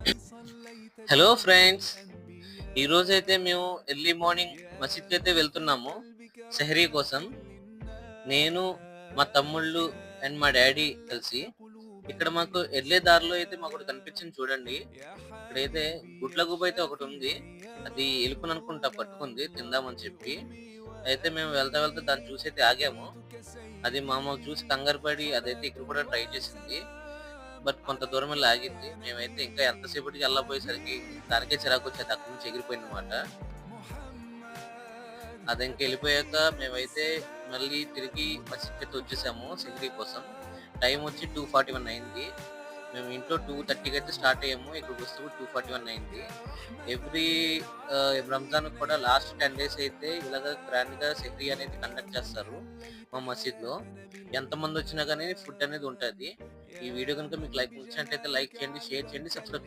Hello friends, ఈరోజైతే మేము early morning మసీద్కి అయితే వెళ్తున్నాము సెహరీ కోసం. నేను, మా తమ్ముళ్ళు అండ్ మా డాడీ కలిసి. ఇక్కడ మాకు ఎళ్ళే దారిలో అయితే మాకు ఒకటి కనిపించింది చూడండి. ఇక్కడైతే గుడ్ల గూబ అయితే ఒకటి ఉంది. అది ఎలుకను అనుకుంటా పట్టుకుంది తిందామని చెప్పి. అయితే మేము వెళ్తా వెళ్తా దాన్ని చూసి అయితే ఆగాము. అది మమ్మల్ని చూసి కంగారు పడి అదైతే ఎగిరిపోవడానికి కూడా ట్రై చేసింది. బట్ కొంత దూరం వెళ్లి ఆగింది. మేమైతే ఇంకా ఎంతసేపటికి ఎళ్ళబోయేసరికి దానికే చిరాకొచ్చి అది అక్కడి నుంచి ఎగిరిపోయిందన్నమాట. అది ఇంక ఎళ్ళిపోయాక మేమైతే మళ్ళీ తిరిగి మసీద్‌కైతే వచ్చేసాము సెహ్రీ కోసం. టైం వచ్చి 2:41 అయింది. మేము ఇంట్లో 2:30కి అయితే స్టార్ట్ అయ్యాము. ఇక్కడికొచ్చేటప్పుడు 2:41 అయింది. ఎవ్రీ రంజాన్‌కి కూడా లాస్ట్ 10 డేస్ అయితే ఇలాగ గ్రాండ్‌గా సెహ్రీ అనేది కండక్ట్ చేస్తారు మా మసీద్‌లో. ఎంతమందొచ్చినా గాని ఫుడ్ అనేది ఉంటది. ఈ వీడియో గనుక మీకు నచ్చినట్టయితే లైక్ చేయండి, షేర్ చేయండి, సబ్స్క్రైబ్ చేయండి.